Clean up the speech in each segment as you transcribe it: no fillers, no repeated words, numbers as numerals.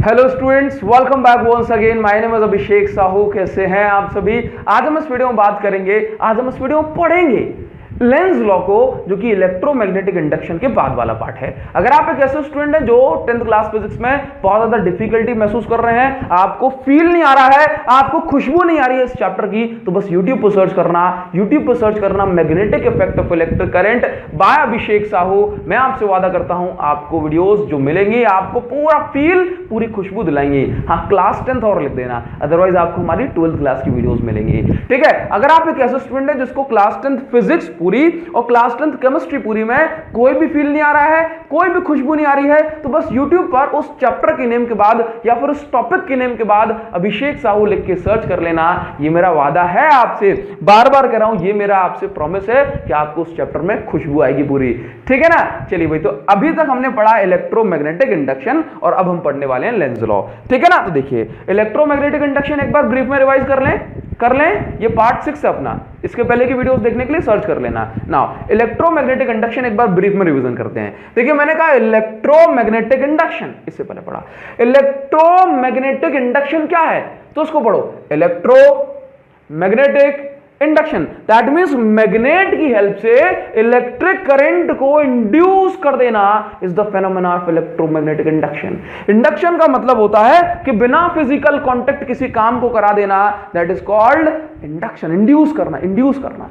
Hello students, welcome back once again. My name is Abhishek Sahu. कैसे हैं आप सभी? आज हम इस वीडियो में बात करेंगे, आज हम इस वीडियो में पढ़ेंगे लेंज लॉ को, जो कि इलेक्ट्रोमैग्नेटिक इंडक्शन के बाद वाला पार्ट है। अगर आप एक ऐसे स्टूडेंट हैं जो 10th क्लास फिजिक्स में बहुत ज्यादा डिफिकल्टी महसूस कर रहे हैं, आपको फील नहीं आ रहा है, आपको खुशबू नहीं आ रही है इस चैप्टर की, तो बस यूट्यूब पर सर्च करना magnetic effect of electric current by Abhishek Sahu. मैं आपसे वादा करता हूं आपको वीडियोस जो मिलेंगी आपको पूरा फील, पूरी खुशबू दिलाएंगे। हाँ, क्लास 10th और लिख देना, अदरवाइज आपको हमारी 12th क्लास की वीडियोस मिलेंगी। ठीक है, अगर आप एक ऐसे स्टूडेंट है जिसको क्लास 10th फिजिक्स पूरी और क्लास 10th केमिस्ट्री पूरी में कोई भी फील नहीं आ रहा है, कोई भी खुशबू नहीं आ रही है, तो बस YouTube पर उस चैप्टर के नेम के बाद या फिर उस टॉपिक के नेम के बाद अभिषेक साहू लिख के सर्च कर लेना। ये मेरा वादा है आपसे, बार बार कह रहा हूं, ये मेरा आपसे प्रॉमिस है कि आपको उस चैप्टर में खुशबू आएगी पूरी। ठीक है ना? चलिए भाई, तो अभी तक हमने पढ़ा इलेक्ट्रोमैग्नेटिक इंडक्शन और अब हम पढ़ने वाले हैं लेंज लॉ। ठीक है ना? तो देखिए, इलेक्ट्रोमैग्नेटिक इंडक्शन एक बार ब्रीफ में रिवाइज कर लें। ये पार्ट 6 है अपना, इसके पहले की वीडियोस देखने के लिए सर्च कर लेना। नाउ इलेक्ट्रोमैग्नेटिक इंडक्शन एक बार ब्रीफ में रिवीजन करते हैं। देखिए, मैंने कहा इलेक्ट्रोमैग्नेटिक इंडक्शन, इससे पहले पढ़ा इलेक्ट्रोमैग्नेटिक इंडक्शन क्या है, तो उसको पढ़ो। Electromagnetic induction, that means magnet की हेल्प से इलेक्ट्रिक करंट को इंड्यूस कर देना is the phenomena of electromagnetic induction. Induction का मतलब होता है कि बिना फिजिकल कांटेक्ट किसी काम को करा देना, that is called induction. Induce करना।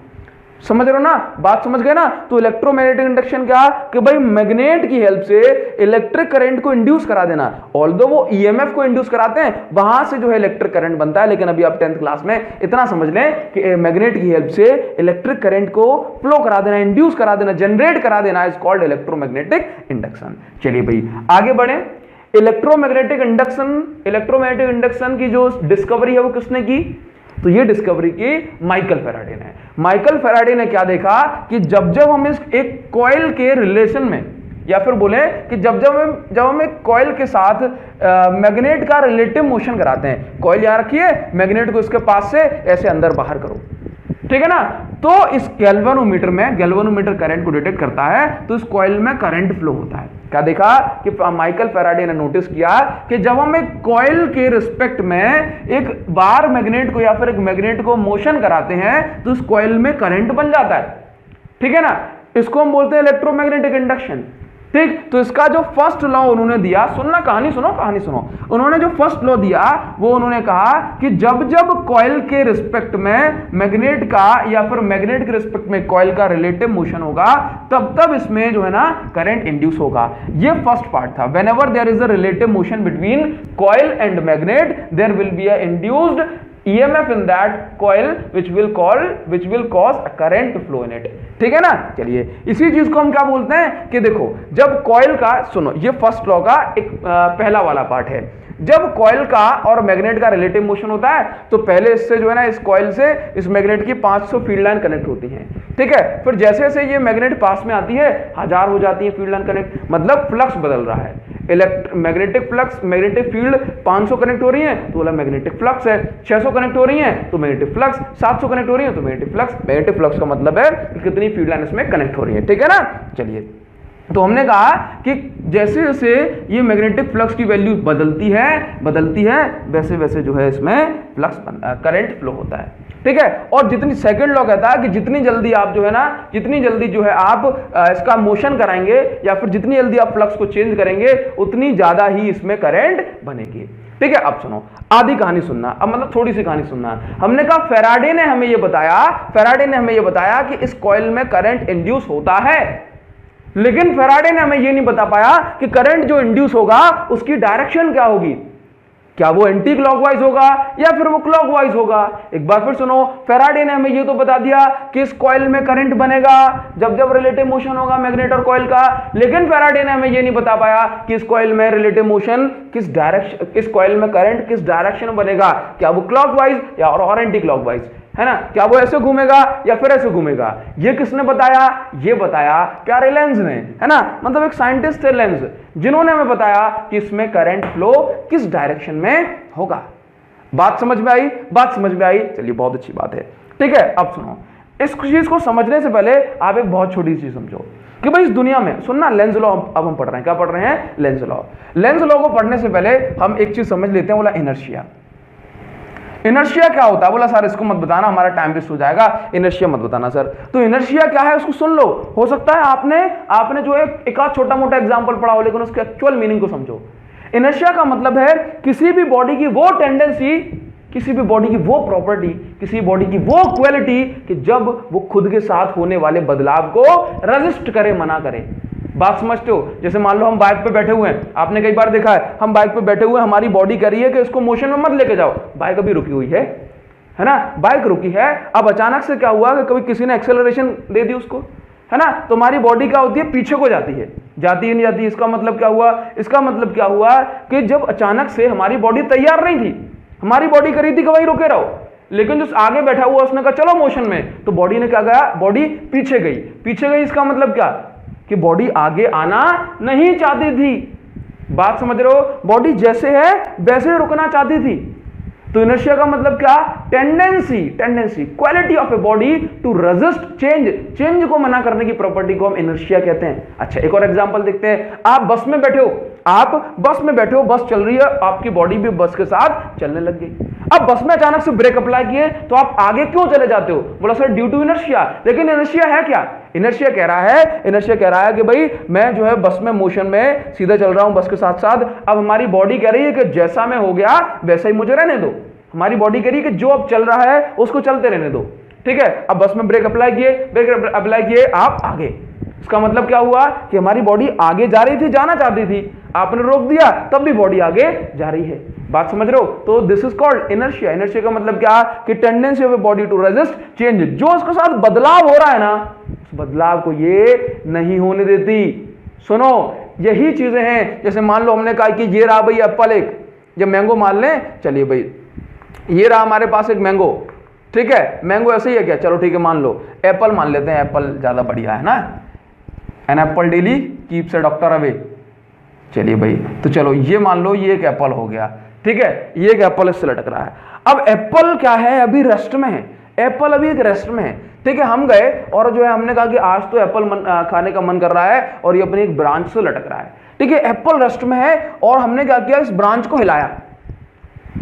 समझ रहे हो ना? बात समझ गए ना? तो इलेक्ट्रोमैग्नेटिक इंडक्शन क्या कि भाई मैग्नेट की हेल्प से इलेक्ट्रिक करंट को इंड्यूस करा देना। ऑल्दो वो ईएमएफ को इंड्यूस कराते हैं, वहां से जो है इलेक्ट्रिक करंट बनता है, लेकिन अभी आप 10th क्लास में इतना समझ लें कि मैग्नेट की हेल्प से इलेक्ट्रिक करंट को फ्लो करा देना, इंड्यूस करा देना, जनरेट करा देना इज कॉल्ड इलेक्ट्रोमैग्नेटिक इंडक्शन। चलिए भाई आगे बढ़े। इलेक्ट्रोमैग्नेटिक इंडक्शन की जो डिस्कवरी है वो किसने की? तो ये डिस्कवरी की माइकल फैराडे ने। माइकल फैराडे ने क्या देखा कि जब हम इस एक कॉइल के रिलेशन में, या फिर बोले कि जब हम एक कॉइल के साथ मैग्नेट का रिलेटिव मोशन कराते हैं, कॉइल यहां रखिए, मैग्नेट को इसके पास से ऐसे अंदर बाहर करो, ठीक है ना? तो इस गैल्वेनोमीटर करंट को डिटेक्ट करता है, तो इस कॉइल में करंट फ्लो होता है। क्या देखा कि माइकल फैराडे ने नोटिस किया कि जब हम एक कॉइल के रिस्पेक्ट में एक बार मैग्नेट को या फिर एक मैग्नेट को मोशन कराते हैं, तो उस कॉइल में करंट बन जाता है। ठीक है ना? इसको हम बोलते हैं इलेक्ट्रोमैग्नेटिक इंडक्शन। ठीक, तो इसका जो फर्स्ट लॉ उन्होंने दिया, सुनना, कहानी सुनो। उन्होंने जो फर्स्ट लॉ दिया वो उन्होंने कहा कि जब कॉइल के रिस्पेक्ट में मैग्नेट का या फिर मैग्नेट के रिस्पेक्ट में कॉइल का रिलेटिव मोशन होगा, तब इसमें जो है ना करंट इंड्यूस होगा। ये फर्स्ट पार्ट था। Whenever there is a relative motion between coil and magnet, there will be a induced EMF in that coil which will cause a current to flow in it। ठीक है ना? चलिए, इसी चीज को हम क्या बोलते हैं कि देखो, जब कॉइल का, सुनो, ये फर्स्ट लॉ का एक पहला वाला पार्ट है। जब कॉइल का और मैग्नेट का रिलेटिव मोशन होता है, तो पहले इससे जो है ना, इस कॉइल से इस मैग्नेट की 500 फील्ड लाइन कनेक्ट होती हैं। ठीक है, फिर जैसे जैसे ये मैग्नेट पास में आती है, 1000 हो जाती है फील्ड लाइन कनेक्ट, मतलब फ्लक्स बदल रहा है। मैग्नेटिक फील्ड 500 कनेक्ट हो रही है तो बोला मैग्नेटिक फ्लक्स है, 600 कनेक्ट हो रही है तो मैग्नेटिक फ्लक्स, 700 कनेक्ट हो रही है तो मैग्नेटिक फ्लक्स का मतलब है कि कितनी फील्ड लाइन इसमें कनेक्ट हो रही है। ठीक है ना? चलिए, तो हमने कहा कि जैसे जैसे ये मैग्नेटिक फ्लक्स की वैल्यू बदलती है वैसे वैसे जो है इसमें फ्लक्स करंट फ्लो होता है। ठीक है, और जितनी, सेकंड लॉ कहता है कि जितनी जल्दी आप जो है ना, जितनी जल्दी जो है आप इसका मोशन कराएंगे या फिर जितनी जल्दी आप फ्लक्स को चेंज करेंगे, उतनी ज्यादा ही इसमें करंट बनेगी। ठीक है, अब सुनो, आधी कहानी सुनना, अब मतलब थोड़ी सी कहानी सुनना। हमने कहा फैराडे ने हमें यह बताया कि इस कॉइल में करंट इंड्यूस होता है, लेकिन फैराडे ने हमें यह नहीं बता पाया कि करंट जो इंड्यूस होगा उसकी डायरेक्शन क्या होगी। क्या वो एंटी क्लॉकवाइज होगा या फिर वो क्लॉकवाइज होगा? एक बार फिर सुनो, फैराडे ने हमें ये तो बता दिया कि इस कॉइल में करंट बनेगा जब रिलेटिव मोशन होगा मैग्नेट और कॉइल का, लेकिन फैराडे ने हमें ये नहीं बता पाया कि इस कॉइल में रिलेटिव मोशन किस डायरेक्शन, इस कॉइल में करंट किस डायरेक्शन में बनेगा। क्या वो क्लॉकवाइज या और एंटी क्लॉकवाइज, है ना? क्या वो ऐसे घूमेगा या फिर ऐसे घूमेगा? ये किसने बताया? ये बताया प्यारे लेंज ने, है ना? मतलब एक साइंटिस्ट है लेंज, जिन्होंने हमें बताया कि इसमें करंट फ्लो किस डायरेक्शन में होगा। बात समझ में आई? चलिए, बहुत अच्छी बात है। ठीक है, अब सुनो, इस चीज को समझने से पहले आप एक बहुत छोटी चीज समझो। कि भाई इस दुनिया में सुनना, लेंज लॉ अब हम पढ़ रहे हैं। क्या पढ़ रहे हैं? Lenz law. लेंज लॉ को पढ़ने से पहले हम एक चीज समझ लेते हैं, बोला इनर्शिया। इनर्शिया क्या होता है? बोला सर इसको मत बताना, हमारा टाइम वेस्ट हो जाएगा, इनर्शिया मत बताना सर। तो इनर्शिया क्या है उसको सुन लो। हो सकता है आपने जो एक आध छोटा मोटा एग्जांपल पढ़ा हो, लेकिन उसके एक्चुअल मीनिंग को समझो। इनर्शिया का मतलब है किसी भी बॉडी की वो टेंडेंसी, किसी भी बॉडी की वो प्रॉपर्टी, किसी बॉडी की वो क्वालिटी कि जब वो खुद के साथ होने वाले बदलाव को रेजिस्ट करे, मना करे। बात समझते हो? जैसे मान लो हम बाइक पे बैठे हुए हैं, आपने कई बार देखा है, हम बाइक पे बैठे हुए हैं, हमारी बॉडी कह रही है कि इसको मोशन में मत लेके जाओ, बाइक अभी रुकी हुई है ना, बाइक रुकी है। अब अचानक से क्या हुआ कि कभी किसी ने एक्सेलरेशन दे दी उसको, है ना, तो हमारी बॉडी क्या होती है? पीछे को जाती है, जाती है नहीं जाती। इसका मतलब क्या हुआ? इसका मतलब क्या हुआ कि जब अचानक से हमारी बॉडी तैयार नहीं थी, हमारी बॉडी कह रही थी कि वहीं रुके रहो, लेकिन जो आगे बैठा हुआ उसने कहा चलो मोशन में, तो बॉडी ने क्या कहा? बॉडी पीछे गई। पीछे गई इसका मतलब क्या? कि बॉडी आगे आना नहीं चाहती थी। बात समझ रहे हो? बॉडी जैसे है वैसे रुकना चाहती थी। तो इनर्शिया का मतलब क्या? Tendency, quality of a body to resist change को मना करने की प्रॉपर्टी को हम इनर्शिया कहते हैं। अच्छा, एक और एग्जांपल देखते हैं। आप बस में बैठे हो, बस चल रही है, आपकी बॉडी भी बस के साथ चलने लग गई। अब बस में अचानक से ब्रेक अप्लाई किए तो आप आगे क्यों चले जाते हो? बोला सर ड्यू टू इनर्शिया। लेकिन इनर्शिया है क्या? इनर्शिया कह रहा है कि भाई मैं जो है बस में मोशन में सीधा चल रहा हूं बस के साथ साथ। अब हमारी बॉडी कह रही है कि जैसा मैं हो गया वैसा ही मुझे रहने दो। हमारी बॉडी कह रही है कि जो अब चल रहा है उसको चलते रहने दो। ठीक है, अब बस में ब्रेक अप्लाई किए, आप आगे। इसका मतलब क्या हुआ कि हमारी बॉडी आगे जा रही थी, जाना चाहती थी, आपने रोक दिया, तब भी बॉडी आगे जा रही है। बात समझ रहे हो? तो this is called inertia. Inertia का मतलब क्या? कि tendency of a body to resist change. जो उसके साथ बदलाव हो रहा है ना, उस बदलाव को ये नहीं होने देती। सुनो, यही चीजें हैं। जैसे मान लो हमने कहा कि ये रहा भाई एप्पल, एक जब मैंगो मान लें, चलिए भाई ये रहा हमारे पास एक मैंगो, ठीक है, मैंगो ऐसे ही है क्या? चलो ठीक है, मान लो एप्पल मान लेते हैं, एप्पल ज्यादा बढ़िया है ना, an apple daily keeps A doctor away. चलिए भाई, तो चलो ये मान लो ये एक एप्पल हो गया, ठीक है, ये एक एप्पल इससे लटक रहा है। अब एप्पल क्या है? अभी रेस्ट में है, एप्पल अभी एक रेस्ट में है, ठीक है। हम गए और जो है हमने कहा कि आज तो एप्पल खाने का मन कर रहा है और ये अपनी एक ब्रांच से लटक रहा है, ठीक है। एप्पल रेस्ट में है और हमने क्या किया? इस ब्रांच को हिलाया।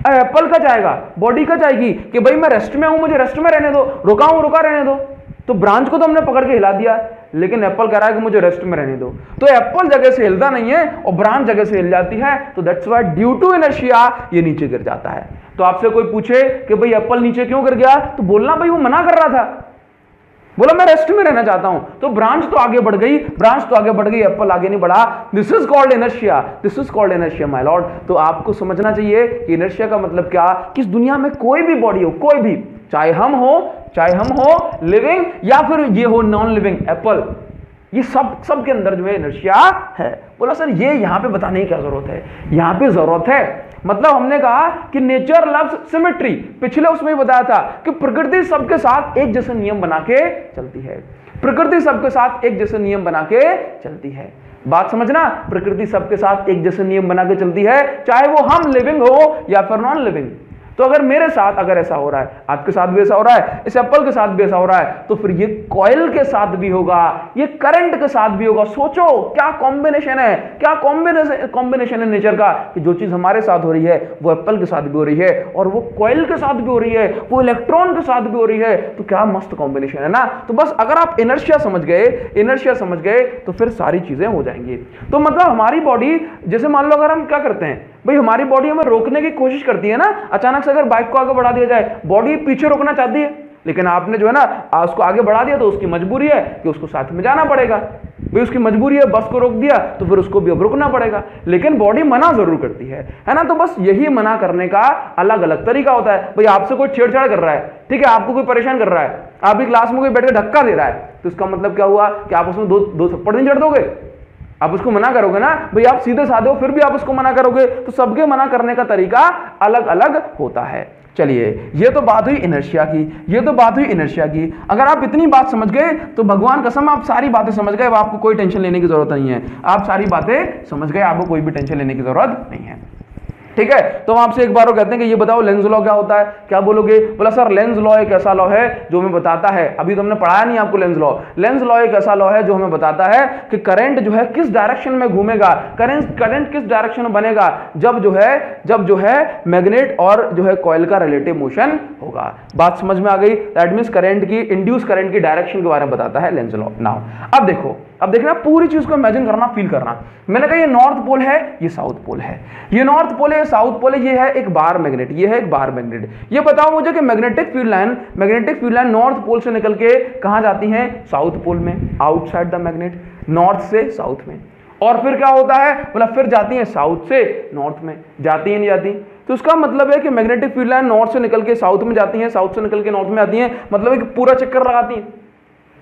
एप्पल का जाएगा, बॉडी का जाएगी कि भाई मैं रेस्ट में हूं, मुझे रेस्ट में रहने दो, रुका हूं, रुका रहने दो। तो ब्रांच को तो हमने पकड़ के हिला दिया, लेकिन एप्पल कह रहा है कि मुझे रेस्ट में रहने दो। तो एप्पल जगह से हिलता नहीं है और ब्रांच जगह से हिल जाती है। तो that's why due to inertia ये नीचे गिर जाता है। तो आपसे कोई पूछे कि भाई एप्पल नीचे क्यों गिर गया, तो बोलना भाई वो मना कर रहा था, बोला मैं रेस्ट में रहना चाहता हूं। तो ब्रांच तो आगे बढ़ गई, एप्पल आगे नहीं बढ़ा। This is called inertia my Lord. तो आपको समझना चाहिए कि इनर्शिया का मतलब क्या? कि इस दुनिया में कोई भी बॉडी हो, कोई भी, चाहे हम हो लिविंग या फिर ये हो नॉन लिविंग, एप्पल, ये सब के अंदर जो है इनर्शिया है। बोला सर ये यहां पे बताने की क्या जरूरत है? यहां पे जरूरत है, मतलब हमने कहा कि नेचर लव्स सिमेट्री। पिछले उसमें ही बताया था कि प्रकृति सबके साथ एक जैसे नियम बना के चलती है, प्रकृति सबके साथ एक जैसे नियम बना के चलती है। बात समझना, प्रकृति सबके साथ एक जैसे नियम बना के चलती है, चाहे वो हम लिविंग हो या फिर नॉन लिविंग। तो अगर मेरे साथ अगर ऐसा हो रहा है, आपके साथ भी ऐसा हो रहा है, इस एप्पल के साथ भी ऐसा हो रहा है, तो फिर ये कॉइल के साथ भी होगा, ये करंट के साथ भी होगा। सोचो क्या कॉम्बिनेशन है, क्या कॉम्बिनेशन है नेचर का, कि जो चीज हमारे साथ हो रही है वो एप्पल के साथ भी हो रही है, और वो कॉइल के साथ भी हो रही है, वो इलेक्ट्रॉन के साथ भी हो रही है। तो क्या मस्त कॉम्बिनेशन है ना। तो बस अगर आप इनर्शिया समझ गए तो फिर सारी चीजें हो जाएंगी। तो मतलब हमारी बॉडी, जैसे मान लो अगर हम क्या करते हैं भाई, हमारी बॉडी हमें रोकने की कोशिश करती है ना। अचानक से अगर बाइक को आगे बढ़ा दिया जाए, बॉडी पीछे रोकना चाहती है, लेकिन आपने जो है ना उसको आगे बढ़ा दिया, तो उसकी मजबूरी है कि उसको साथ में जाना पड़ेगा। भाई उसकी मजबूरी है, बस को रोक दिया तो फिर उसको भी अब रुकना पड़ेगा, लेकिन बॉडी मना जरूर करती है ना। तो बस यही मना करने का अलग अलग तरीका होता है। भाई आपसे कोई छेड़छाड़ कर रहा है, ठीक है, आपको कोई परेशान कर रहा है, आपकी क्लास में कोई बैठ के धक्का दे रहा है, तो इसका मतलब क्या हुआ कि आप उसमें दो थप्पड़ नहीं जड़ दोगे, आप उसको मना करोगे ना। भाई आप सीधे साधे हो फिर भी आप उसको मना करोगे, तो सबके मना करने का तरीका अलग अलग होता है। चलिए ये तो बात हुई इनर्शिया की, अगर आप इतनी बात समझ गए तो भगवान कसम आप सारी बातें समझ गए, अब आपको कोई टेंशन लेने की जरूरत नहीं है। आप सारी बातें समझ गए, आपको कोई भी टेंशन लेने की जरूरत नहीं है। ठीक है। तो हम आपसे एक बार कहते हैं कि ये बताओ लेंज लॉ क्या होता है, क्या बोलोगे? बोला सर लेंज लॉ एक ऐसा लॉ है जो हमें बताता है, अभी तो हमने पढ़ाया नहीं आपको लेंज लॉ। लेंज लॉ एक ऐसा लॉ है जो हमें बताता है कि करंट जो है किस डायरेक्शन में घूमेगा, करंट किस डायरेक्शन में बनेगा जब जो है मैग्नेट और जो है कॉइल का रिलेटिव मोशन होगा। बात समझ में आ गई? दैट मींस करंट की, इंड्यूस करंट की डायरेक्शन के बारे में बताता है लेंज लॉ। नाउ अब देखो, अब देखना पूरी चीज को इमेजिन करना, फील करना। मैंने कहा ये नॉर्थ पोल है, ये साउथ पोल है, ये नॉर्थ पोल है, ये साउथ पोल है, ये है एक बार मैग्नेट, ये है एक बार मैग्नेट। ये बताओ मुझे कि magnetic field line north pole से निकल के कहां जाती है? साउथ पोल में, आउटसाइड द मैग्नेट, नॉर्थ से साउथ में। और फिर क्या होता है? बोला फिर जाती है साउथ से नॉर्थ में, जाती है नहीं जाती? तो उसका मतलब है कि मैग्नेटिक फील्ड लाइन नॉर्थ से निकल के साउथ में जाती है, साउथ से निकल के नॉर्थ में आती है, मतलब एक पूरा चक्कर लगाती है।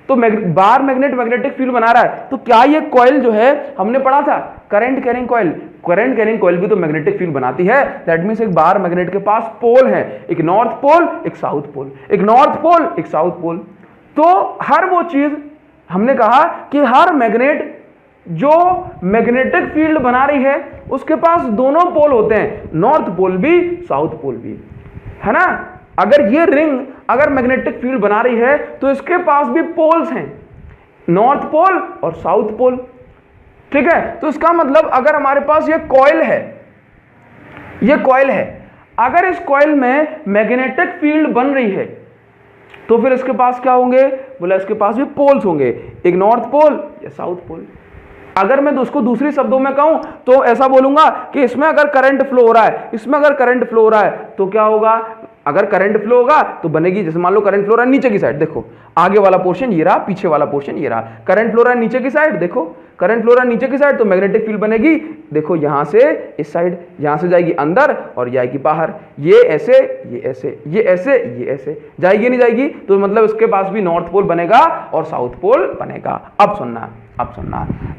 तो बार मैग्नेट मैग्नेटिक फील्ड बना रहा है, तो क्या ये कॉइल जो है हमने पढ़ा था करंट कैरिंग कॉइल भी तो मैग्नेटिक फील्ड बनाती है। दैट मींस एक बार मैग्नेट के पास पोल है, एक नॉर्थ पोल, एक साउथ पोल, एक नॉर्थ पोल, एक साउथ पोल। तो हर वो चीज हमने कहा कि हर मैग्नेट जो मैग्नेटिक फील्ड बना रही है उसके पास दोनों पोल होते हैं, नॉर्थ पोल भी साउथ पोल भी, है ना। अगर ये रिंग अगर मैग्नेटिक फील्ड बना रही है तो इसके पास भी पोल्स हैं, नॉर्थ पोल और साउथ पोल, ठीक है। तो इसका मतलब अगर हमारे पास ये कॉइल है, अगर इस कॉइल में मैग्नेटिक फील्ड बन रही है तो फिर इसके पास क्या होंगे? बोला इसके पास भी पोल्स होंगे, एक नॉर्थ पोल या साउथ पोल। अगर मैं उसको दूसरे शब्दों में कहूं तो ऐसा बोलूंगा कि इसमें अगर करंट फ्लो हो रहा है, इसमें अगर करंट फ्लो हो रहा है तो क्या होगा? अगर करंट फ्लो होगा तो बनेगी, जैसे मान लो करंट फ्लो रहा है नीचे की साइड, देखो आगे वाला पोर्शन ये रहा, पीछे वाला पोर्शन ये रहा, करंट फ्लो रहा है नीचे की साइड, देखो करंट फ्लो रहा है नीचे की साइड, तो मैग्नेटिक फील्ड बनेगी, देखो यहां से इस साइड, यहां से जाएगी अंदर और जाएगी बाहर, ये ऐसे, ये ऐसे, ये ऐसे, ये ऐसे जाएगी नहीं जाएगी? तो मतलब इसके पास भी नॉर्थ पोल बनेगा और साउथ पोल बनेगा। अब सुनना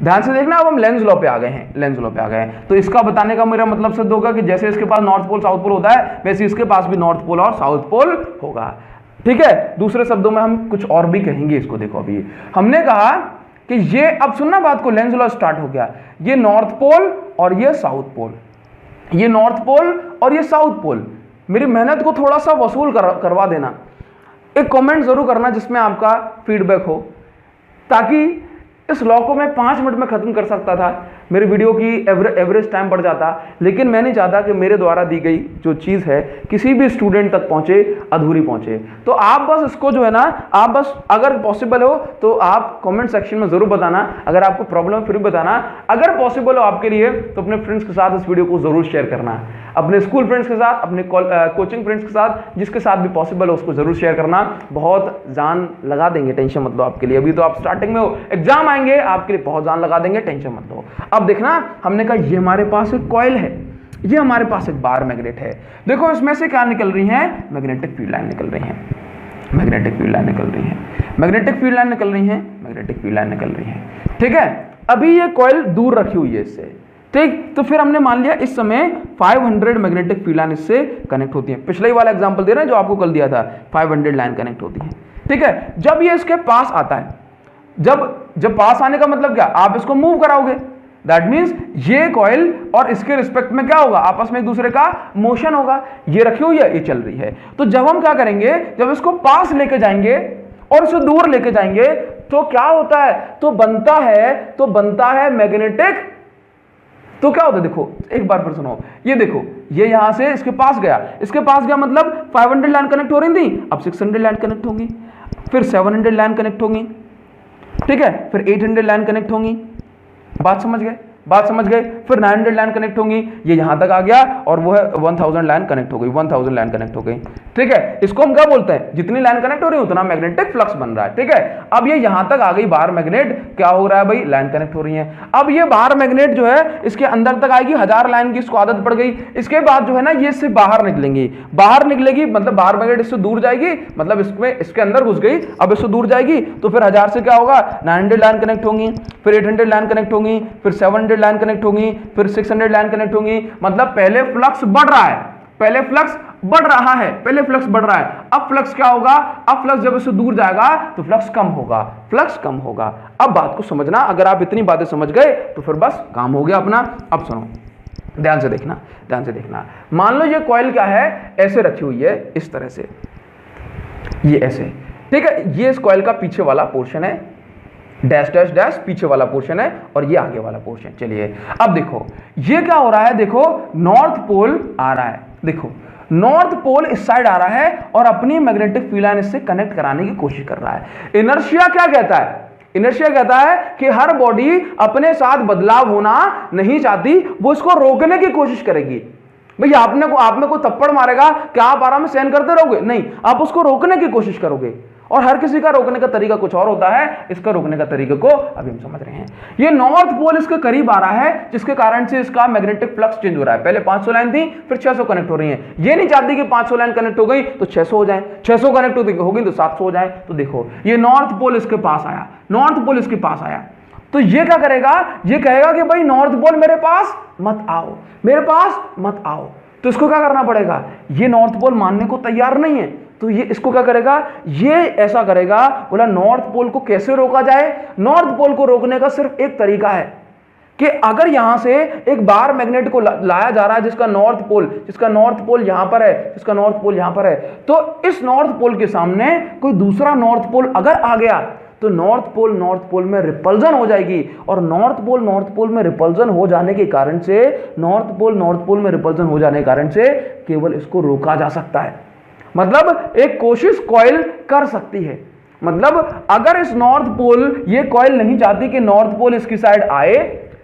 ध्यान से देखना। अब हम लेंज लॉ पे आ गए हैं, तो इसका बताने का मेरा मतलब सिद्ध होगा कि जैसे इसके पास नॉर्थ पोल साउथ पोल होता है वैसे इसके पास भी नॉर्थ पोल और साउथ पोल होगा, ठीक है। दूसरे शब्दों में हम कुछ और भी कहेंगे इसको। देखो अभी हमने कहा कि ये, अब सुनना बात को, लेंज लॉ स्टार्ट हो गया, ये नॉर्थ पोल और ये साउथ पोल, ये नॉर्थ पोल और ये साउथ पोल। मेरी मेहनत को थोड़ा सा वसूल करवा देना, एक कमेंट जरूर करना जिसमें आपका फीडबैक हो, ताकि इस लॉ को मैं 5 मिनट में खत्म कर सकता था, मेरे वीडियो की एवरेज टाइम बढ़ जाता, लेकिन मैं नहीं चाहता कि मेरे द्वारा दी गई जो चीज़ है किसी भी स्टूडेंट तक पहुंचे, अधूरी पहुंचे। तो आप बस इसको जो है ना, आप बस अगर पॉसिबल हो तो आप कमेंट सेक्शन में जरूर बताना, अगर आपको प्रॉब्लम फिर बताना, अगर पॉसिबल हो आपके लिए तो अपने फ्रेंड्स के साथ इस वीडियो को जरूर शेयर करना, अपने स्कूल फ्रेंड्स के साथ, अपने कोचिंग फ्रेंड्स के साथ, जिसके साथ भी पॉसिबल हो उसको जरूर शेयर करना। बहुत जान लगा देंगे, टेंशन मत लो आपके लिए, अभी तो आप स्टार्टिंग में हो, एग्जाम आएंगे आपके लिए बहुत जान लगा देंगे, टेंशन मत लो। अब देखना, हमने कहा ये हमारे पास एक कॉइल है, ये हमारे पास एक बार मैग्नेट है, देखो इसमें से क्या निकल रही है? मैग्नेटिक फील्ड लाइन निकल रही है, मैग्नेटिक फील्ड लाइन निकल रही है, मैग्नेटिक फील्ड लाइन निकल रही है, मैग्नेटिक फील्ड लाइन निकल रही है, ठीक है। अभी ये कॉइल दूर रखी हुई है इससे, ठीक। तो फिर हमने मान लिया इस समय 500 मैग्नेटिक फील्ड लाइन इससे कनेक्ट होती है। पिछले वाला एग्जांपल दे रहे हैं जो आपको कल दिया था, 500 लाइन कनेक्ट होती है, ठीक है। जब ये इसके पास आता है, जब पास आने का मतलब क्या? आप इसको मूव कराओगे, दैट मींस ये कॉइल और इसके रिस्पेक्ट में क्या होगा? आपस में एक दूसरे का मोशन होगा, ये रखी हुई है, ये चल रही है। तो जब हम क्या करेंगे, जब इसको पास लेके जाएंगे और इसे दूर लेके जाएंगे तो क्या होता है? तो बनता है मैग्नेटिक, तो क्या होता है? देखो एक बार फिर सुनो, ये देखो, ये यहां से इसके पास गया मतलब 500 लाइन कनेक्ट हो रही थी, अब 600 लाइन कनेक्ट होंगी, फिर 700 लाइन कनेक्ट होंगी, ठीक है, फिर 800 लाइन कनेक्ट होंगी। बात समझ गए? फिर 900 लाइन कनेक्ट होंगी, ये यहां तक आ गया और वो है 1000 लाइन कनेक्ट हो गई, 1000 लाइन कनेक्ट हो गई, ठीक है। इसको हम क्या बोलते हैं? जितनी लाइन कनेक्ट हो रही है उतना मैग्नेटिक फ्लक्स बन रहा है, ठीक है। अब ये यहां तक आ गई बाहर मैग्नेट, क्या हो रहा है भाई? लाइन कनेक्ट हो रही है। अब ये बाहर मैग्नेट जो है इसके अंदर तक आएगी, 1000 लाइन की इसको आदत पड़ गई, इसके बाद जो है ना ये इससे बाहर निकलेगी, मतलब बाहर मैग्नेट इससे दूर जाएगी, मतलब इसके अंदर घुस गई, अब इससे दूर जाएगी, तो फिर 1000 से क्या होगा? 900 लाइन कनेक्ट होंगी, फिर 800 लाइन कनेक्ट होंगी, फिर 700 लाइन कनेक्ट होंगी, फिर 600 लाइन कनेक्ट होंगी। मतलब पहले फ्लक्स बढ़ रहा है, पहले फ्लक्स बढ़ रहा है, अब फ्लक्स क्या होगा? अब फ्लक्स जब इससे दूर जाएगा तो फ्लक्स कम होगा। अब बात को समझना, अगर आप इतनी बातें समझ गए तो फिर बस काम हो गया अपना। अब सुनो, ध्यान से देखना, ध्यान से देखना। मान लो ये कॉइल क्या है, ऐसे रखी हुई है इस तरह से, ये ऐसे, ठीक है। ये इस कॉइल का पीछे वाला पोर्शन है, डैश डैश डैश पीछे वाला पोर्शन है, और ये आगे वाला पोर्शन। चलिए अब देखो ये क्या हो रहा है, देखो नॉर्थ पोल आ रहा है, देखो नॉर्थ पोल इस साइड आ रहा है और अपनी मैग्नेटिक फील्ड लाइन इससे कनेक्ट कराने की कोशिश कर रहा है। इनर्शिया क्या कहता है, इनर्शिया कहता है कि हर बॉडी अपने साथ बदलाव होना नहीं चाहती, वो इसको रोकने की कोशिश करेगी। भैया आप में कोई थप्पड़ मारेगा, क्या आप आराम से सहन करते रहोगे? नहीं, आप उसको रोकने की कोशिश करोगे। और हर किसी का रोकने का तरीका कुछ और होता है, इसका रोकने का तरीके को अभी हम समझ रहे हैं। ये नॉर्थ पोल इसके करीब आ रहा है, जिसके कारण से इसका मैग्नेटिक फ्लक्स चेंज हो रहा है। पहले 500 लाइन थी, फिर 600 कनेक्ट हो रही है। ये नहीं चाहती कि 500 लाइन कनेक्ट हो गई तो 600 हो जाए, 600 कनेक्ट हो गई तो 700 हो जाए। तो देखो ये नॉर्थ पोल इसके पास आया, नॉर्थ पोल इसके पास आया, तो ये क्या करेगा, ये कहेगा कि भाई नॉर्थ पोल मेरे पास मत आओ, मेरे पास मत आओ। तो इसको क्या करना पड़ेगा, ये नॉर्थ पोल मानने को तैयार नहीं है, तो ये इसको क्या करेगा, ये ऐसा करेगा, बोला नॉर्थ पोल को कैसे रोका जाए। नॉर्थ पोल को रोकने का सिर्फ एक तरीका है कि अगर यहां से एक बार मैग्नेट को लाया जा रहा है जिसका नॉर्थ पोल यहां पर है, जिसका नॉर्थ पोल यहां पर है, तो इस नॉर्थ पोल के सामने कोई दूसरा नॉर्थ पोल अगर आ गया तो नॉर्थ पोल में रिपल्जन हो जाएगी, और नॉर्थ पोल में रिपल्जन हो जाने के कारण से नॉर्थ पोल में रिपल्जन हो जाने के कारण से केवल इसको रोका जा सकता है। मतलब एक कोशिश कॉइल कर सकती है। मतलब अगर इस नॉर्थ पोल, ये कॉइल नहीं चाहती कि नॉर्थ पोल इसकी साइड आए,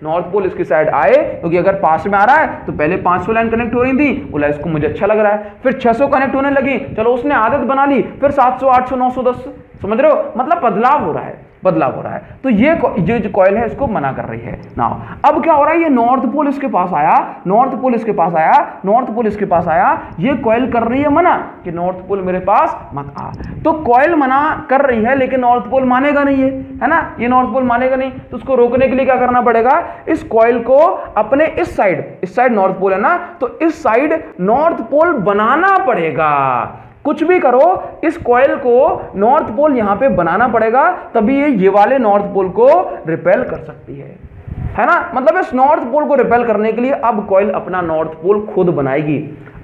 नॉर्थ पोल इसकी साइड आए, क्योंकि अगर पास में आ रहा है तो पहले 500 लाइन कनेक्ट हो रही थी, बोला इसको मुझे अच्छा लग रहा है, फिर 600 कनेक्ट होने लगी, चलो उसने आदत बना ली, फिर 700 800 900 10, समझ रहे हो, मतलब बदलाव हो रहा है, बदलाव हो रहा है। तो ये जो कॉइल है इसको मना कर रही है ना। अब क्या हो रहा है, ये नॉर्थ पोल इसके पास आया, नॉर्थ पोल इसके पास आया, नॉर्थ पोल इसके पास आया, ये कॉइल कर रही है मना कि नॉर्थ पोल मेरे पास मत आ। तो कॉइल मना कर रही है लेकिन नॉर्थ पोल मानेगा नहीं है ना, ये नॉर्थ पोल मानेगा नहीं, तो उसको रोकने के लिए क्या करना पड़ेगा, इस कॉइल को अपने इस साइड नॉर्थ पोल है ना, तो इस साइड नॉर्थ पोल बनाना पड़ेगा। कुछ भी करो, इस कॉइल को नॉर्थ पोल यहां पे बनाना पड़ेगा, तभी ये वाले नॉर्थ पोल को रिपेल कर सकती है ना। मतलब इस नॉर्थ पोल को रिपेल करने के लिए अब कॉइल अपना नॉर्थ पोल खुद बनाएगी।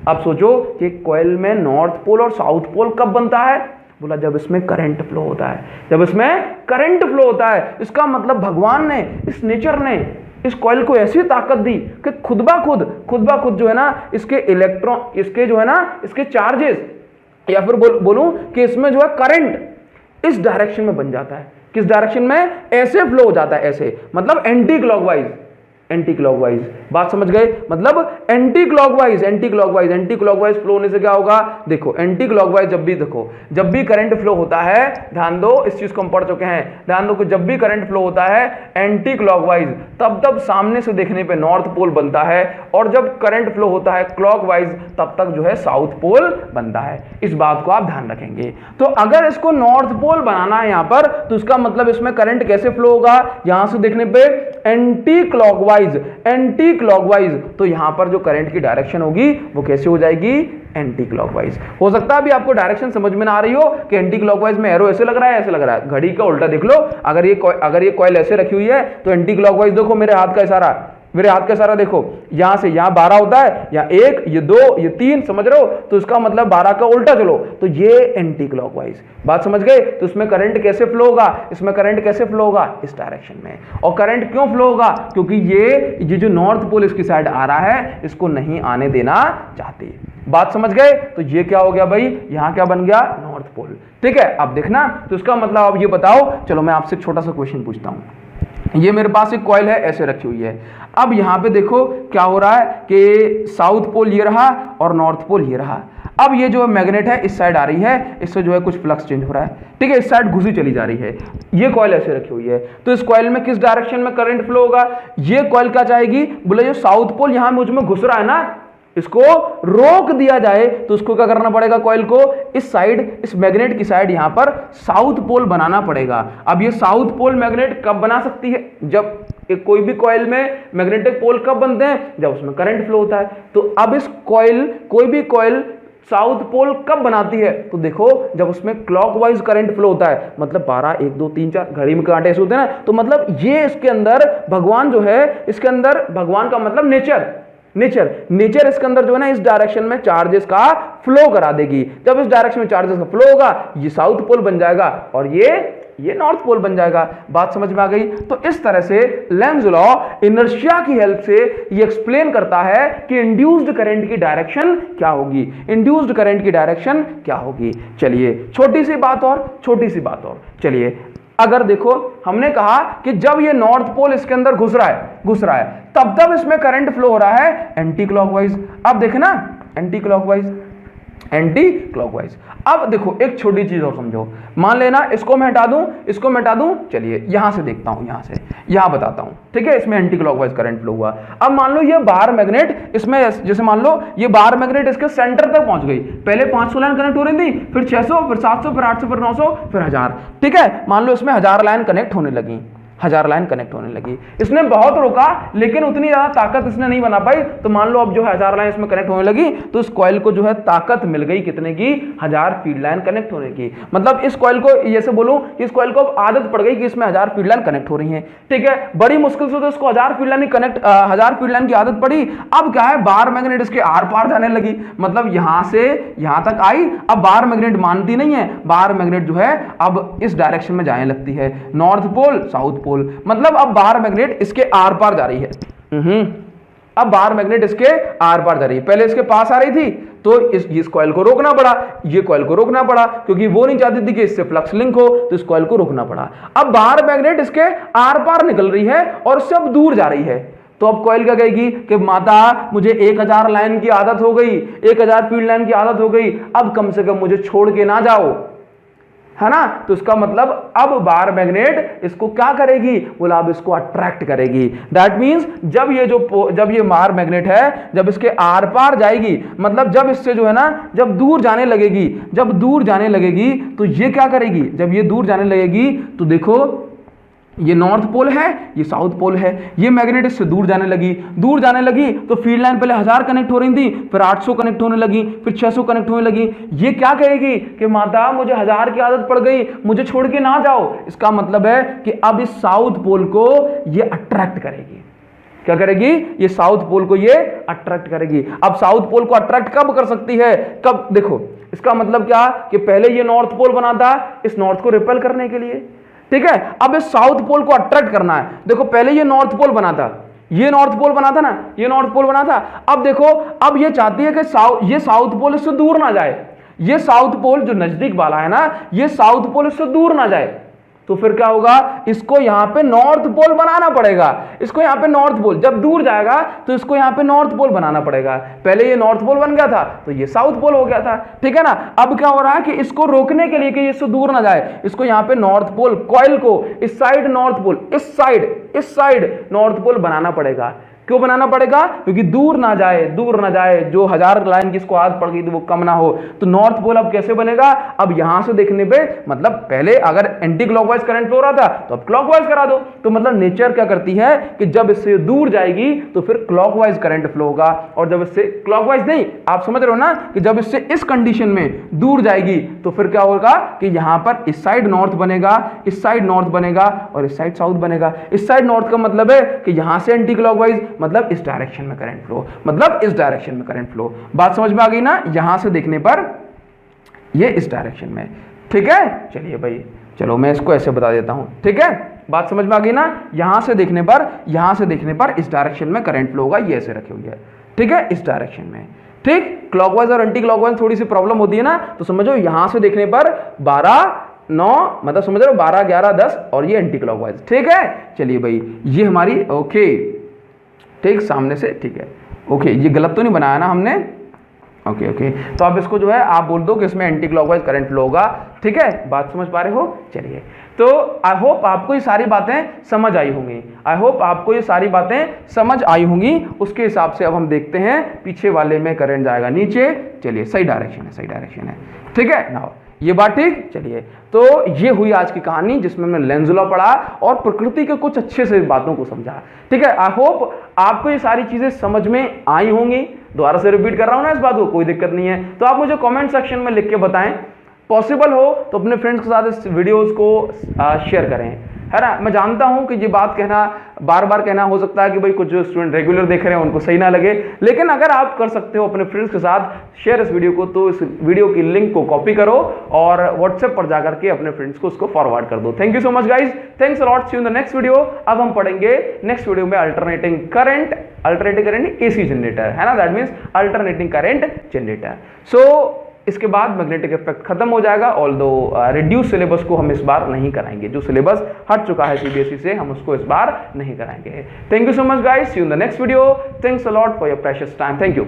अब सोचो कि कॉइल में नॉर्थ पोल और साउथ पोल कब बनता है, बोला जब इसमें करंट फ्लो होता है, जब इसमें करंट फ्लो होता है। इसका मतलब भगवान ने, इस नेचर ने इस कॉइल को ऐसी ताकत दी कि खुद ब खुद जो है ना, इसके इलेक्ट्रॉन, इसके जो है ना, इसके चार्जेस, या फिर बोलूं कि इसमें जो है करंट इस डायरेक्शन में बन जाता है। किस डायरेक्शन में, ऐसे फ्लो हो जाता है, ऐसे, मतलब एंटी क्लॉकवाइज, एंटी क्लॉकवाइज। बात समझ गए, मतलब एंटी क्लॉकवाइज फ्लो होने से क्या होगा, देखो एंटी क्लॉकवाइज जब भी करंट फ्लो होता है, ध्यान दो, इस चीज को हम पढ़ चुके हैं, ध्यान दो कि जब भी करंट फ्लो होता है एंटी क्लॉकवाइज, तब सामने से देखने पे नॉर्थ पोल बनता है, और जब करंट फ्लो होता है क्लॉकवाइज तब तक जो है साउथ पोल बनता है। इस बात को आप ध्यान रखेंगे। तो अगर इसको नॉर्थ पोल बनाना है यहां पर, तो इसका मतलब इसमें करंट कैसे फ्लो होगा, यहां से देखने पे एंटी क्लॉकवाइज, तो यहां पर जो करंट की डायरेक्शन होगी वो कैसे हो जाएगी, एंटी क्लॉकवाइज। हो सकता है अभी आपको डायरेक्शन समझ में ना आ रही हो कि एंटी क्लॉकवाइज में एरो ऐसे लग रहा है, ऐसे लग रहा है, घड़ी का उल्टा देख लो। अगर ये कॉइल ऐसे रखी हुई है तो एंटी क्लॉकवाइज देखो, मेरे हाथ का इशारा देखो, यहां से यहां 12 होता है, यहां 1, ये 2, ये 3, समझ रहे हो, तो इसका मतलब 12 का उल्टा चलो, तो ये एंटी क्लॉकवाइज। बात समझ गए। तो इसमें करंट कैसे फ्लो होगा, इस डायरेक्शन में। और करंट क्यों फ्लो होगा, क्योंकि ये जो नॉर्थ पोल इसकी साइड आ रहा है, इसको नहीं आने देना चाहती। बात समझ गए। तो ये क्या हो गया भाई, यहां क्या बन गया, नॉर्थ पोल। ठीक है, अब देखना, तो इसका मतलब अब ये बताओ, चलो मैं आपसे एक छोटा सा क्वेश्चन पूछता हूं। ये मेरे पास एक कॉइल है, ऐसे रखी हुई है। अब यहां पे देखो क्या हो रहा है कि साउथ पोल ये रहा और नॉर्थ पोल ये रहा। अब ये जो मैग्नेट है इस साइड आ रही है, इससे जो है कुछ फ्लक्स चेंज हो रहा है, ठीक है, इस साइड घुसी चली जा रही है। ये कॉइल ऐसे रखी हुई है, तो इस कॉइल में किस डायरेक्शन में करंट फ्लो होगा, ये कॉइल क्या चाहेगी, बोले जो साउथ पोल यहां मुझ में घुस रहा है ना, इसको रोक दिया जाए। तो उसको क्या करना पड़ेगा, कॉइल को इस साइड, इस मैग्नेट की साइड यहां पर साउथ पोल बनाना पड़ेगा। अब ये साउथ पोल मैग्नेट कब बना सकती है, जब कोई भी कॉइल में मैग्नेटिक पोल कब बनते हैं, जब उसमें करंट फ्लो होता है। तो अब इस कॉइल, कोई भी कॉइल साउथ पोल कब बनाती है, तो देखो जब उसमें क्लॉकवाइज करंट फ्लो होता है, मतलब 12 1 2 3 4 घड़ी में कांटे ऐसे होते हैं ना, तो मतलब ये इसके अंदर भगवान जो है, इसके अंदर भगवान का मतलब नेचर, नेचर इसके अंदर जो है ना इस डायरेक्शन में चार्जेस का फ्लो करा देगी। जब इस डायरेक्शन में चार्जेस का फ्लो होगा ये साउथ पोल बन जाएगा और ये नॉर्थ पोल बन जाएगा। बात समझ में आ गई? तो इस तरह से लेंज लॉ इनर्शिया की हेल्प से ये एक्सप्लेन करता है कि इंड्यूस्ड करंट की डायरेक्शन क्या होगी, इंड्यूस्ड करंट की डायरेक्शन क्या होगी। चलिए छोटी सी बात और चलिए, अगर देखो हमने कहा कि जब ये नॉर्थ पोल इसके अंदर घुस रहा है तब इसमें करंट फ्लो हो रहा है एंटी क्लॉकवाइज। अब देखना एंटी क्लॉकवाइज। अब देखो एक छोटी चीज और समझो, मान लेना इसको मैं हटा दूं, चलिए यहां से देखता हूं, यहां बताता हूं, ठीक है। इसमें एंटी क्लॉकवाइज करंट फ्लो हुआ। अब मान लो ये बार मैग्नेट इसमें, जैसे मान लो ये बार मैग्नेट इसके सेंटर तक पहुंच गई। पहले 500 लाइन कनेक्ट हो रही थी, फिर 600, फिर 700, फिर 800, फिर 900, फिर 1000, ठीक है। मान लो इसमें 1000 लाइन कनेक्ट होने लगी, 1000 लाइन कनेक्ट होने लगी। इसने बहुत रोका लेकिन उतनी ज्यादा ताकत इसने नहीं बना पाई। तो मान लो अब जो है 1000 लाइन इसमें कनेक्ट होने लगी, तो इस कॉइल को जो है ताकत मिल गई कितने की, 1000 फील्ड लाइन कनेक्ट होने की। मतलब इस कॉइल को जैसे बोलूं, इस कॉइल को अब आदत पड़ गई कि इसमें 1000 फील्ड लाइन कनेक्ट हो रही है, ठीक है। बड़ी मुश्किल से तो इसको 1000 फील्ड लाइन की आदत पड़ी। अब क्या है, बार मैग्नेट इसके आर पार जाने लगी, मतलब यहां से यहां तक आई। अब बार मैग्नेट मानती नहीं है, बार मैग्नेट जो है अब इस डायरेक्शन में जाने लगती है, नॉर्थ पोल साउथ पोल। मतलब अब बार मैग्नेट इसके आर पार जा रही है। अब बार मैग्नेट इसके आर पार जा रही है। पहले इसके पास आ रही थी तो इस कॉइल को रोकना पड़ा, ये कॉइल को रोकना पड़ा, क्योंकि वो नहीं चाहती थी कि इससे फ्लक्स लिंक हो, तो इस कॉइल को रोकना पड़ा। अब बार मैग्नेट इसके आर पार निकल रही है और इससे अब दूर जा रही है। तो अब कॉइल क्या कहेगी कि माता मुझे 1000 लाइन की आदत हो गई, 1000 फील्ड लाइन की आदत हो गई, अब कम से कम मुझे छोड़ के ना जाओ, है ना। तो इसका मतलब अब बार मैग्नेट इसको क्या करेगी, बोला अब इसको अट्रैक्ट करेगी। दैट मींस जब ये बार मैग्नेट है, जब इसके आर पार जाएगी, मतलब जब इससे जो है ना, जब दूर जाने लगेगी तो ये क्या करेगी, जब ये दूर जाने लगेगी तो देखो ये नॉर्थ पोल है, ये साउथ पोल है, ये मैग्नेट इससे दूर जाने लगी तो फील्ड लाइन पहले 1000 कनेक्ट हो रही थी, फिर 800 कनेक्ट होने लगी, फिर 600 कनेक्ट होने लगी। ये क्या कहेगी कि माता मुझे 1000 की आदत पड़ गई, मुझे छोड़ के ना जाओ। इसका मतलब है कि अब इस साउथ पोल को ये अट्रैक्ट करेगी। क्या करेगी, ये साउथ पोल को ये अट्रैक्ट करेगी। अब साउथ पोल को अट्रैक्ट कब कर सकती है, कब, देखो इसका मतलब क्या कि पहले ये नॉर्थ पोल बना था इस नॉर्थ को रिपेल करने के लिए, ठीक है। अब इस साउथ पोल को अट्रैक्ट करना है। देखो पहले ये नॉर्थ पोल बना था, ये नॉर्थ पोल बना था ना, ये नॉर्थ पोल बना था। अब देखो अब ये चाहती है कि ये साउथ पोल इससे दूर ना जाए, ये साउथ पोल जो नजदीक वाला है ना, ये साउथ पोल इससे दूर ना जाए। तो फिर क्या होगा, इसको यहां पे नॉर्थ पोल बनाना पड़ेगा। इसको यहां पे नॉर्थ पोल, जब दूर जाएगा तो इसको यहां पे नॉर्थ पोल बनाना पड़ेगा। पहले ये नॉर्थ पोल बन गया था तो ये साउथ पोल हो गया था, ठीक है ना। अब क्या हो रहा है कि इसको रोकने के लिए कि इससे दूर ना जाए, इसको यहां पे नॉर्थ पोल, कॉइल को इस साइड नॉर्थ पोल, इस साइड नॉर्थ पोल बनाना पड़ेगा। क्यों बनाना पड़ेगा, क्योंकि दूर ना जाए, जो 1000 लाइन की इसको आदत पड़ गई थी वो कम ना हो। तो नॉर्थ पोल अब कैसे बनेगा, अब यहां से देखने पे, मतलब पहले अगर एंटी क्लॉकवाइज करंट फ्लो रहा था तो अब क्लॉकवाइज करा दो। तो मतलब नेचर क्या करती है कि जब इससे दूर जाएगी तो फिर क्लॉकवाइज करंट फ्लो होगा, और जब इससे क्लॉकवाइज नहीं, आप समझ रहे हो ना, कि जब इससे इस कंडीशन में दूर जाएगी तो फिर क्या होगा कि यहां पर इस साइड नॉर्थ बनेगा, इस साइड नॉर्थ बनेगा और इस साइड साउथ बनेगा। इस साइड नॉर्थ का मतलब है कि यहां से एंटी क्लॉकवाइज, मतलब इस डायरेक्शन में करंट फ्लो, मतलब इस डायरेक्शन में करंट फ्लो। बात समझ में आ गई ना, यहां से देखने पर ये इस डायरेक्शन में, ठीक है। चलिए भाई, चलो मैं इसको ऐसे बता देता हूं, ठीक है। बात समझ में आ गई ना, यहां से देखने पर इस डायरेक्शन में करंट फ्लो होगा, ये ऐसे रखी हुई है, ठीक है, इस डायरेक्शन में, ठीक। क्लॉकवाइज और एंटी क्लॉकवाइज थोड़ी सी प्रॉब्लम होती है ना, तो समझो यहां से देखने पर 12 9, मतलब समझ रहे हो 12 11 10 और ये एंटी क्लॉकवाइज, ठीक है। चलिए भाई, ये हमारी ओके, ठीक, सामने से, ठीक है, ओके। ये गलत तो नहीं बनाया ना हमने, ओके। तो आप इसको जो है आप बोल दो कि इसमें एंटी क्लॉकवाइज करंट फ्लो होगा, ठीक है। बात समझ पा रहे हो, चलिए। तो आई होप आपको ये सारी बातें समझ आई होंगी, उसके हिसाब से अब हम देखते हैं पीछे वाले में करंट जाएगा नीचे। चलिए, सही डायरेक्शन है, ठीक है ना, ये बात ठीक। चलिए, तो ये हुई आज की कहानी जिसमें हमने लेंज लॉ पढ़ा और प्रकृति के कुछ अच्छे से बातों को समझा, ठीक है। आई होप आपको ये सारी चीजें समझ में आई होंगी। दोबारा से रिपीट कर रहा हूं ना इस बात को, कोई दिक्कत नहीं है। तो आप मुझे कमेंट सेक्शन में लिख के बताएं, पॉसिबल हो तो अपने फ्रेंड्स के साथ इस वीडियोस को शेयर करें, है ना। मैं जानता हूं कि ये बात कहना, बार बार कहना हो सकता है कि भाई कुछ जो स्टूडेंट रेगुलर देख रहे हैं उनको सही ना लगे, लेकिन अगर आप कर सकते हो अपने फ्रेंड्स के साथ शेयर इस वीडियो को, तो इस वीडियो की लिंक को कॉपी करो और व्हाट्सएप पर जाकर के अपने फ्रेंड्स को उसको फॉरवर्ड कर दो। Thank you so much guys, thanks a lot, see you in the next video. अब हम पढ़ेंगे नेक्स्ट वीडियो में अल्टरनेटिंग करंट एसी जनरेटर, है ना, that means alternating current generator. So इसके बाद मैग्नेटिक इफेक्ट खत्म हो जाएगा, ऑल्दो रिड्यूस सिलेबस को हम इस बार नहीं कराएंगे, जो सिलेबस हट चुका है सीबीएसई से हम उसको इस बार नहीं कराएंगे। Thank you so much guys, see you in the next video, thanks a lot for your precious time, thank you.